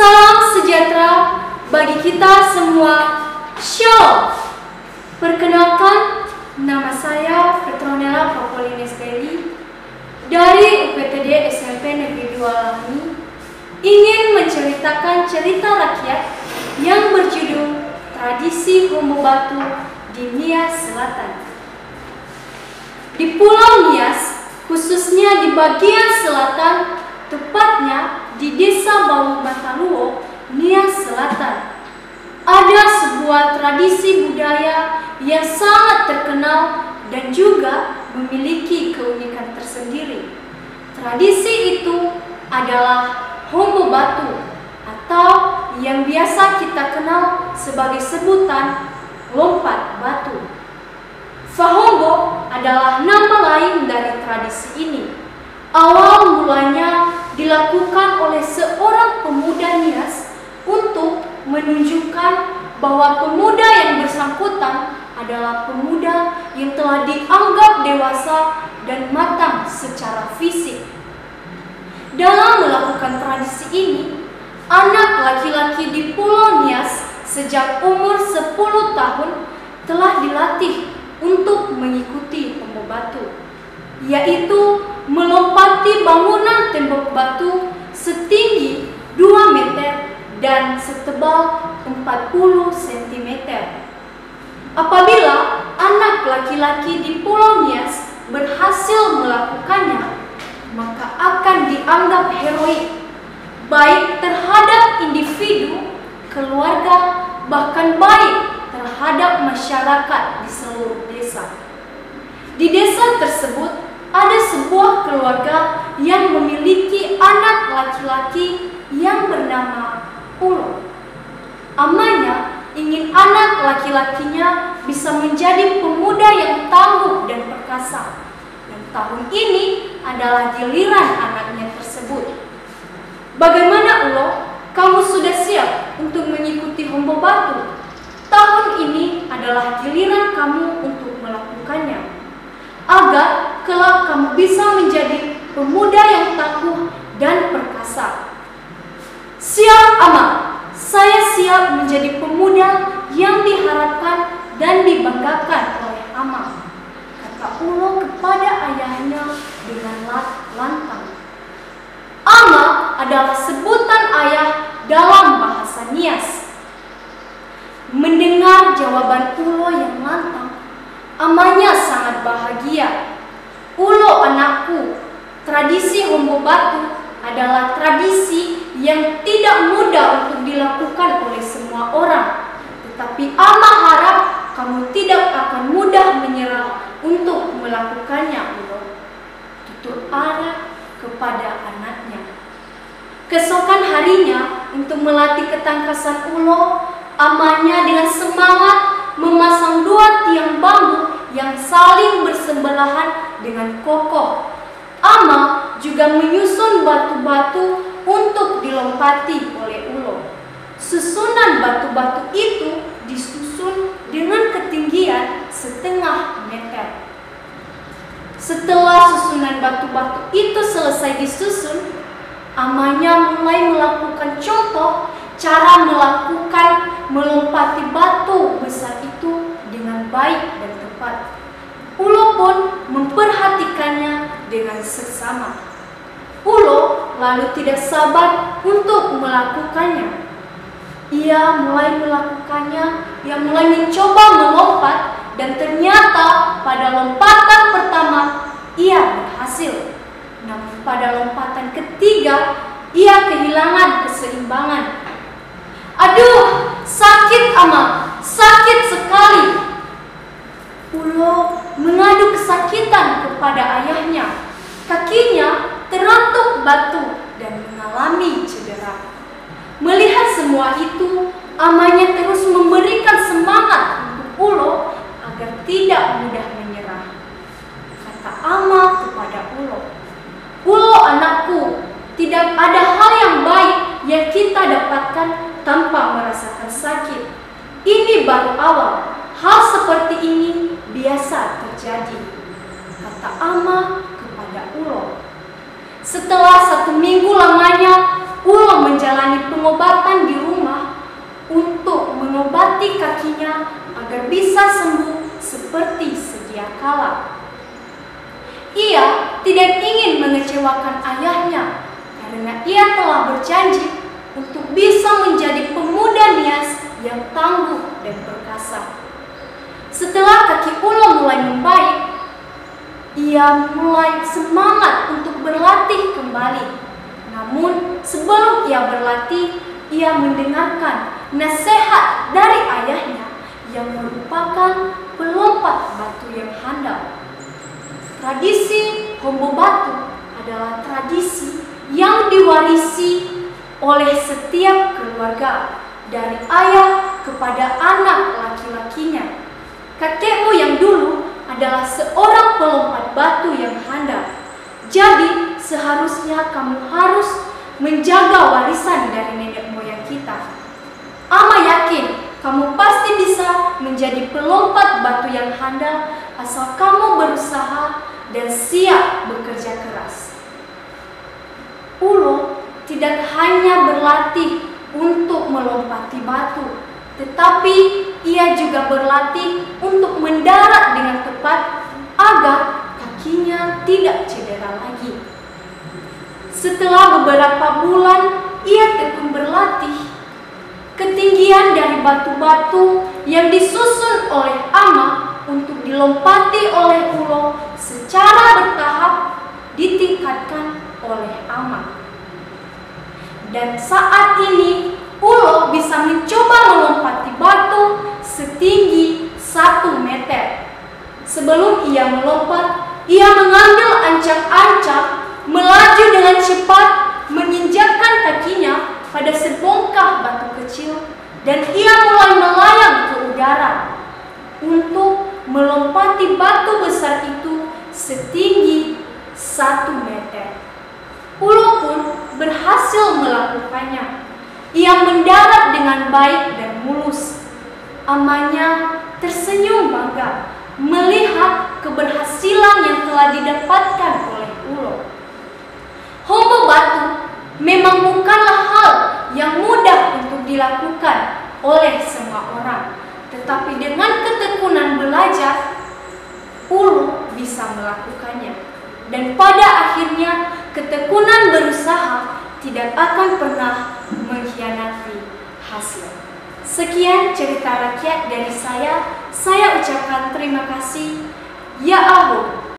Salam sejahtera bagi kita semua. Shalom. Perkenalkan, nama saya Petronella Popolines Deli dari UPTD SMP Negeri 2 Langi, ingin menceritakan cerita rakyat yang berjudul Tradisi Hombo Batu di Nias Selatan. Di Pulau Nias, khususnya di bagian selatan, tepatnya di Desa Bau Mataluo, Nias Selatan, ada sebuah tradisi budaya yang sangat terkenal dan juga memiliki keunikan tersendiri. Tradisi itu adalah Hombo Batu atau yang biasa kita kenal sebagai sebutan lompat batu. Fahombo adalah nama lain dari tradisi ini. Awal mulanya dilakukan oleh seorang pemuda Nias untuk menunjukkan bahwa pemuda yang bersangkutan adalah pemuda yang telah dianggap dewasa dan matang secara fisik. Dalam melakukan tradisi ini, anak laki-laki di Pulau Nias sejak umur 10 tahun telah dilatih untuk mengikuti Hombo Batu, yaitu melompati bangunan tembok batu setinggi 2 meter dan setebal 40 cm. Apabila anak laki-laki di Pulau Nias berhasil melakukannya, maka akan dianggap heroik, baik terhadap individu, keluarga, bahkan baik terhadap masyarakat di seluruh desa. Di desa tersebut ada sebuah keluarga yang memiliki anak laki-laki yang bernama Ulo. Amanya ingin anak laki-lakinya bisa menjadi pemuda yang tangguh dan perkasa. Dan tahun ini adalah giliran anaknya tersebut. Bagaimana Ulo? Kamu sudah siap untuk mengikuti Hombo Batu? Tahun ini adalah giliran kamu untuk melakukannya, agar kelak kamu bisa menjadi pemuda yang tangguh dan perkasa. Siap, Ama. Saya siap menjadi pemuda yang diharapkan dan dibanggakan oleh Ama, kata Ulo kepada ayahnya dengan lantang. Ama adalah sebutan ayah dalam bahasa Nias. Mendengar jawaban Ulo yang lantang, amanya sangat bahagia. Ulo anakku, tradisi Hombo Batu adalah tradisi yang tidak mudah untuk dilakukan oleh semua orang. Tetapi ama harap kamu tidak akan mudah menyerah untuk melakukannya, Ulo, tutur ayah kepada anaknya. Keesokan harinya, untuk melatih ketangkasan Ulo, amanya dengan semangat memasang 2 tiang bambu yang saling bersebelahan dengan kokoh. Ama juga menyusun batu-batu untuk dilompati oleh Ulo. Susunan batu-batu itu disusun dengan ketinggian 1/2 meter. Setelah susunan batu-batu itu selesai disusun, amanya mulai melakukan contoh cara melakukan melompati batu besar itu dengan baik dan tepat. Ulo pun memperhatikannya dengan seksama. Ulo lalu tidak sabar untuk melakukannya. Ia mulai mencoba melompat, dan ternyata pada lompatan pertama ia berhasil. Namun pada lompatan ketiga ia kehilangan keseimbangan. Aduh, sakit Ama, sakit sekali. Ulo mengadu kesakitan kepada ayahnya. Kakinya terantuk batu dan mengalami cedera. Melihat semua itu, amanya terus memberikan semangat untuk Ulo agar tidak mudah menyerah. Kata ama kepada Ulo, Ulo anakku, tidak ada hal yang baik yang kita dapatkan tanpa merasakan sakit. Ini baru awal. Hal seperti ini biasa terjadi, kata ama kepada Ulo. Setelah 1 minggu lamanya, Ulo menjalani pengobatan di rumah untuk mengobati kakinya agar bisa sembuh seperti sedia kala. Ia tidak ingin mengecewakan ayahnya karena ia telah berjanji untuk bisa menjadi pemuda Nias yang tangguh dan perkasa. Setelah kaki Ulo mulai membaik, ia mulai semangat untuk berlatih kembali. Namun sebelum ia berlatih, ia mendengarkan nasihat dari ayahnya yang merupakan pelompat batu yang handal. Tradisi Hombo Batu adalah tradisi yang diwarisi oleh setiap keluarga dari ayah kepada anak laki-lakinya. Kakekmu yang dulu adalah seorang pelompat batu yang handal. Jadi seharusnya kamu harus menjaga warisan dari nenek moyang kita. Ama yakin kamu pasti bisa menjadi pelompat batu yang handal asal kamu berusaha dan siap bekerja keras. Ulo tidak hanya berlatih untuk melompati batu, tetapi ia juga berlatih untuk mendarat dengan tepat agar kakinya tidak cedera lagi. Setelah beberapa bulan ia tekun berlatih, ketinggian dari batu-batu yang disusun oleh Ama untuk dilompati oleh Ulo secara bertahap ditingkatkan oleh Ama. Dan saat ini Ulo bisa mencoba melompati batu setinggi 1 meter. Sebelum ia melompat, ia mengambil ancang-ancang, melaju dengan cepat, menginjakkan kakinya pada sebongkah batu kecil, dan ia mulai melayang ke udara untuk melompati batu besar itu setinggi 1 meter. Ulo pun berhasil melakukannya. Ia mendarat dengan baik dan mulus. Amanya tersenyum bangga melihat keberhasilan yang telah didapatkan oleh Ulo. Hombo Batu memang bukanlah hal yang mudah untuk dilakukan oleh semua orang, tetapi dengan ketekunan belajar, Ulo bisa melakukannya. Dan pada akhirnya ketekunan berusaha tidak akan pernah mengkhianati hasil. Sekian cerita rakyat dari saya ucapkan terima kasih. Ya Allah.